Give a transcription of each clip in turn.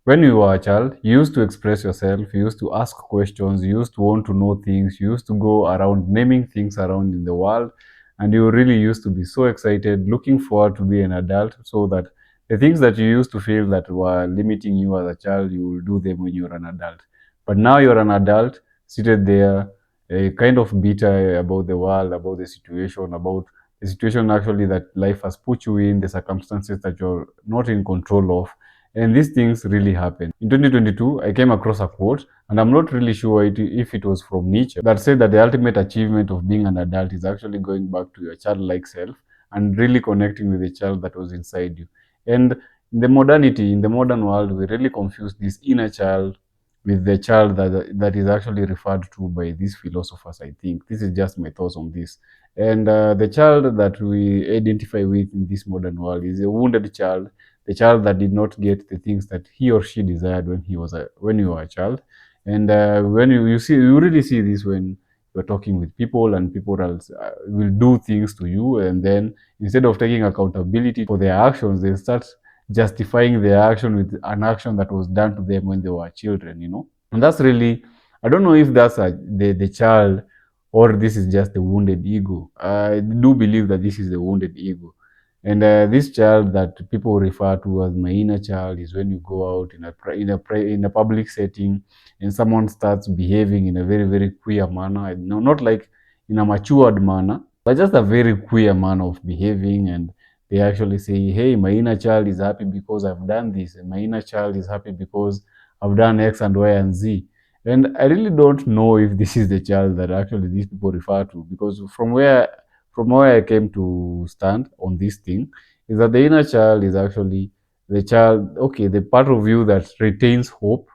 When you were a child, you used to express yourself, you used to ask questions, you used to want to know things, you used to go around naming things around in the world, and you really used to be so excited, looking forward to be an adult, so that the things that you used to feel that were limiting you as a child, you will do them when you're an adult. But now you're an adult, seated there, kind of bitter about the world, about the situation actually that life has put you in, the circumstances that you're not in control of, and these things really happen. In 2022, I came across a quote, and I'm not really sure if it was from Nietzsche, that said that the ultimate achievement of being an adult is actually going back to your childlike self and really connecting with the child that was inside you. And in the modern world, we really confuse this inner child with the child that is actually referred to by these philosophers, I think. This is just my thoughts on this. And the child that we identify with in this modern world is a wounded child, the child that did not get the things that he or she desired when you were a child. And when you really see this when you're talking with people, and people else will do things to you, and then instead of taking accountability for their actions, they start justifying their action with an action that was done to them when they were children. And that's really, I don't know if that's the child, or this is just the wounded ego. I do believe that this is the wounded ego. And this child that people refer to as my inner child is when you go out in a public setting, and someone starts behaving in a very very queer manner. No, not like in a matured manner, but just a very queer manner of behaving. And they actually say, "Hey, my inner child is happy because I've done this, and my inner child is happy because I've done X and Y and Z." And I really don't know if this is the child that actually these people refer to, because from where I came to stand on this thing is that the inner child is actually the child, okay, the part of you that retains hope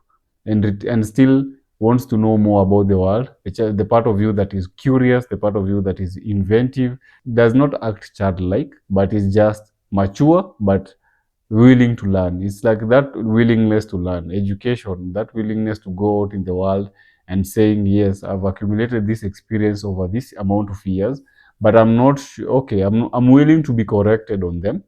and still wants to know more about the world. The part of you that is curious, the part of you that is inventive, does not act childlike, but is just mature, but willing to learn. It's like that willingness to learn, education, that willingness to go out in the world and saying, yes, I've accumulated this experience over this amount of years, but I'm not okay. I'm willing to be corrected on them,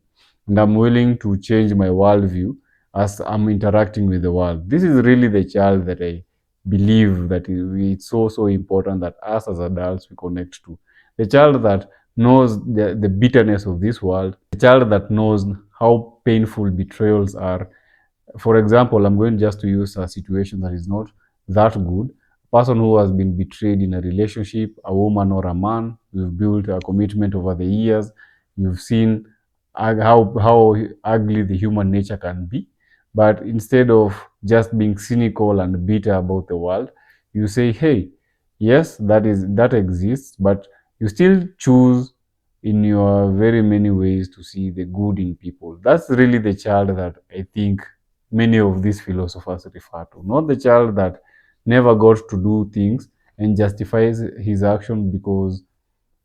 and I'm willing to change my worldview as I'm interacting with the world. This is really the child that I believe that it's so important that us as adults we connect to. The child that knows the bitterness of this world, a child that knows how painful betrayals are. For example, I'm going just to use a situation that is not that good. A person who has been betrayed in a relationship, a woman or a man, you've built a commitment over the years, you've seen how ugly the human nature can be. But instead of just being cynical and bitter about the world, you say, hey, yes, that exists, but you still choose in your very many ways to see the good in people. That's really the child that I think many of these philosophers refer to. Not the child that never got to do things and justifies his action because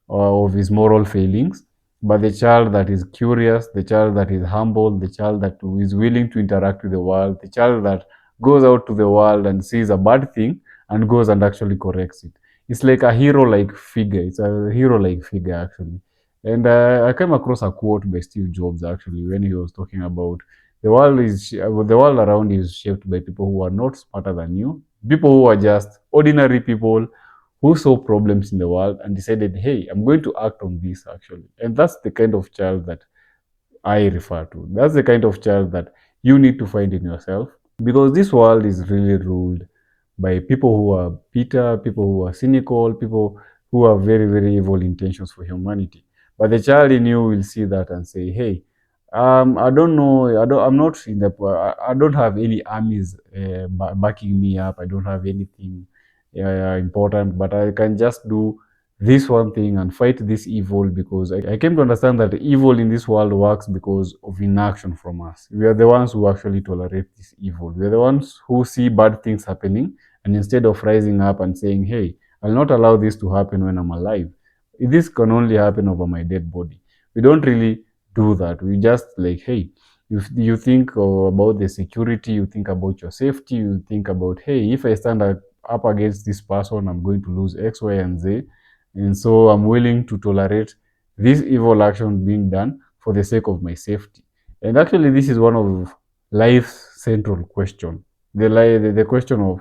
of his moral failings, but the child that is curious, the child that is humble, the child that is willing to interact with the world, the child that goes out to the world and sees a bad thing and goes and actually corrects it. It's like a hero like figure. It's a hero like figure, actually. And I came across a quote by Steve Jobs, actually, when he was talking about the world around you is shaped by people who are not smarter than you, people who are just ordinary people who saw problems in the world and decided, hey, I'm going to act on this actually. And that's the kind of child that I refer to. That's the kind of child that you need to find in yourself, because this world is really ruled by people who are bitter, people who are cynical, people who have very, very evil intentions for humanity. But the child in you will see that and say, hey, I don't know, I'm not in the, I don't have any armies backing me up. I don't have anything important, but I can just do this one thing and fight this evil, because I came to understand that evil in this world works because of inaction from us. We are the ones who actually tolerate this evil. We are the ones who see bad things happening, and instead of rising up and saying, hey, I'll not allow this to happen when I'm alive. This can only happen over my dead body. We don't really do that. We just like, hey, you think about the security, you think about your safety, you think about, hey, if I stand up against this person, I'm going to lose X, Y, and Z. And so I'm willing to tolerate this evil action being done for the sake of my safety. And actually, this is one of life's central question. The question of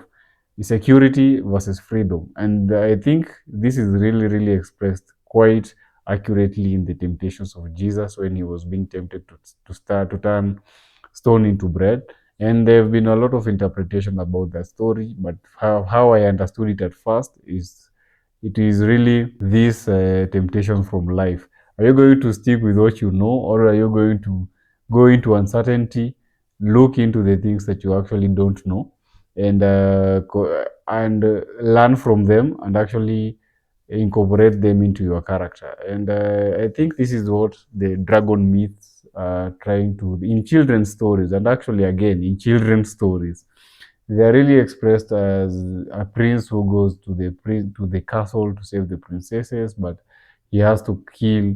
security versus freedom. And I think this is really, really expressed quite accurately in the temptations of Jesus when he was being tempted to turn stone into bread. And there have been a lot of interpretation about that story, but how I understood it at first is it is really this temptation from life. Are you going to stick with what you know, or are you going to go into uncertainty, look into the things that you actually don't know, and learn from them and actually incorporate them into your character? And I think this is what the dragon myths are trying to in children's stories, and actually again in children's stories they are really expressed as a prince who goes to the castle to save the princesses, but he has to kill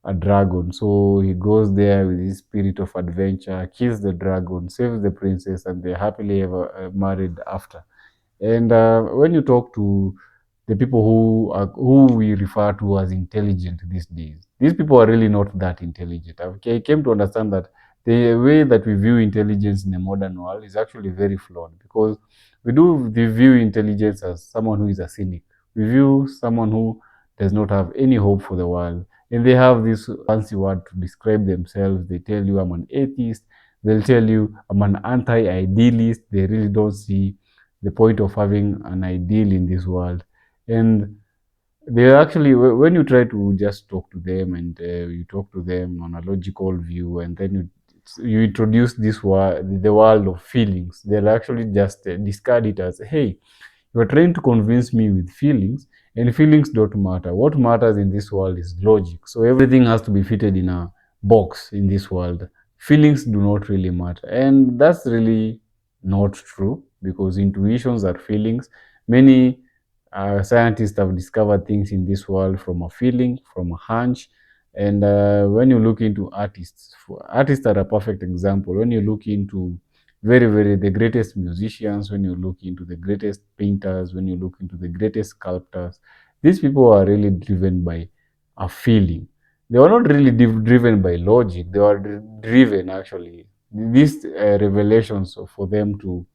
a dragon. So he goes there with his spirit of adventure, kills the dragon, saves the princess, and they happily ever married after. And when you talk to the people who we refer to as intelligent these days, these people are really not that intelligent. I came to understand that the way that we view intelligence in the modern world is actually very flawed, because we view intelligence as someone who is a cynic. We view someone who does not have any hope for the world, and they have this fancy word to describe themselves. They tell you, I'm an atheist. They'll tell you, I'm an anti-idealist. They really don't see the point of having an ideal in this world. And they actually, when you try to just talk to them, and you talk to them on a logical view, and then you introduce the world of feelings, they'll actually just discard it as, hey, you're trying to convince me with feelings, and feelings don't matter. What matters in this world is logic. So everything has to be fitted in a box in this world. Feelings do not really matter. And that's really not true, because intuitions are feelings. Many scientists have discovered things in this world from a feeling, from a hunch. And when you look into artists are a perfect example. When you look into the greatest musicians, when you look into the greatest painters, when you look into the greatest sculptors, these people are really driven by a feeling. They were not really driven by logic. They were driven, actually, these revelations for them to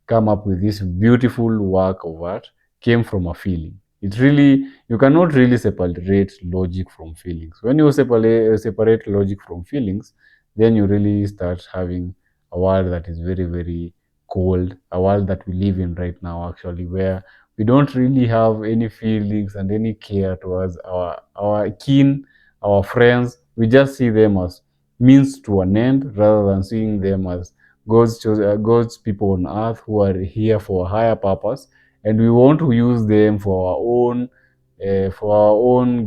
come up with this beautiful work of art came from a feeling. It's really, you cannot really separate logic from feelings. When you separate logic from feelings, then you really start having a world that is very, very cold, a world that we live in right now, actually, where we don't really have any feelings and any care towards our kin, our friends. We just see them as means to an end, rather than seeing them as God's people on earth who are here for a higher purpose, and we want to use them for our own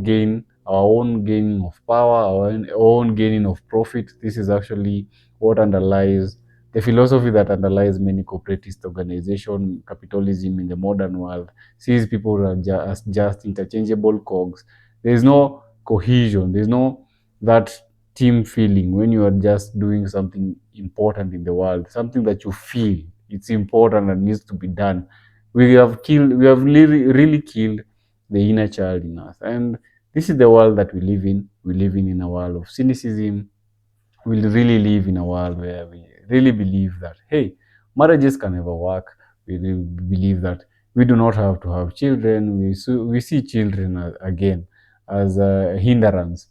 gain, our own gaining of power, our own gaining of profit. This is actually what underlies the philosophy that underlies many corporatist organization. Capitalism in the modern world sees people as just interchangeable cogs. There is no cohesion. There is no that team feeling when you are just doing something important in the world, something that you feel it's important and needs to be done. We have really killed the inner child in us. And this is the world that we live in. We live in a world of cynicism. We really live in a world where we really believe that, hey, marriages can never work. We really believe that we do not have to have children. We see children again as a hindrance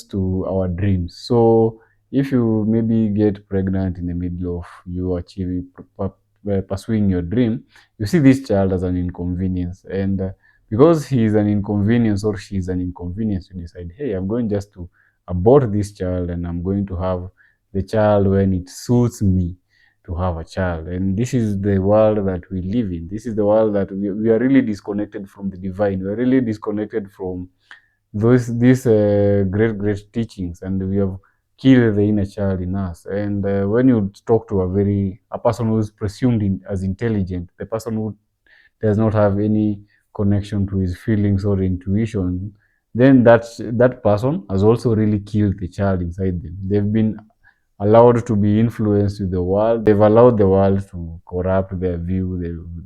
to our dreams. So if you maybe get pregnant in the middle of you achieving pursuing your dream, you see this child as an inconvenience. And because he is an inconvenience or she is an inconvenience, you decide, hey, I'm going just to abort this child, and I'm going to have the child when it suits me to have a child. And this is the world that we live in. This is the world that we are really disconnected from the divine. We are really disconnected from these great teachings, and we have killed the inner child in us. And when you talk to a person who is presumed as intelligent, the person who does not have any connection to his feelings or intuition, then that person has also really killed the child inside them. They've been allowed to be influenced with the world. They've allowed the world to corrupt their view.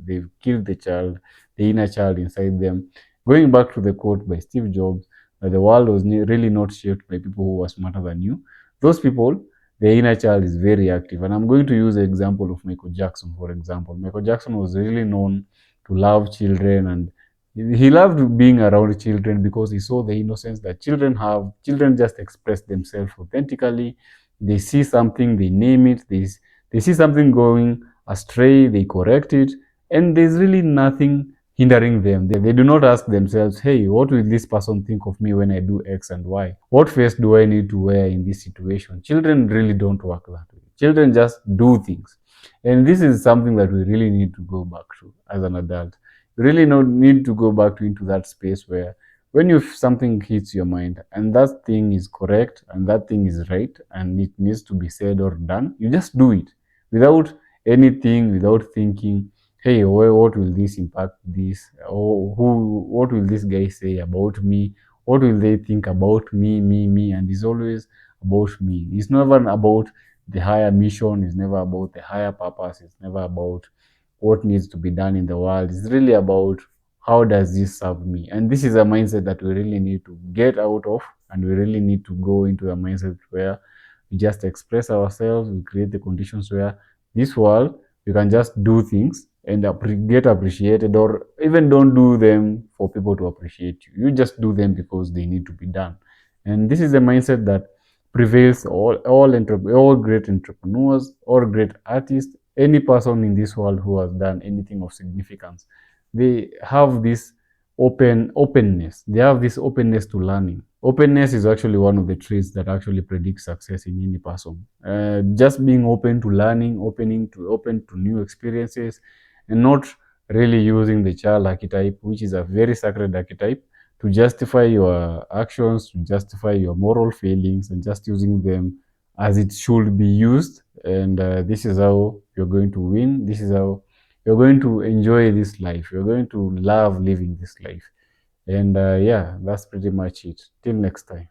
They've killed the inner child inside them. Going back to the quote by Steve Jobs, that the world was really not shaped by people who were smarter than you. Those people, the inner child is very active. And I'm going to use the example of Michael Jackson, for example. Michael Jackson was really known to love children, and he loved being around children because he saw the innocence that children have. Children just express themselves authentically. They see something, they name it. They see something going astray, they correct it, and there's really nothing hindering them. They do not ask themselves, hey, what will this person think of me when I do X and Y? What face do I need to wear in this situation? Children really don't work that way. Children just do things. And this is something that we really need to go back to as an adult. You really need to go back to into that space where when you something hits your mind and that thing is correct and that thing is right and it needs to be said or done, you just do it without anything, without thinking, hey, what will this impact this, or what will this guy say about me, what will they think about me, and it's always about me. It's never about the higher mission, it's never about the higher purpose, it's never about what needs to be done in the world. It's really about how does this serve me. And this is a mindset that we really need to get out of, and we really need to go into a mindset where we just express ourselves, we create the conditions where this world you can just do things and get appreciated, or even don't do them for people to appreciate you. You just do them because they need to be done. And this is a mindset that prevails all great entrepreneurs, all great artists, any person in this world who has done anything of significance. They have this openness. They have this openness to learning. Openness is actually one of the traits that actually predicts success in any person. Just being open to learning, open to new experiences, and not really using the child archetype, which is a very sacred archetype, to justify your actions, to justify your moral failings, and just using them as it should be used. And this is how you're going to win. This is how you're going to enjoy this life. You're going to love living this life. And yeah, that's pretty much it. Till next time.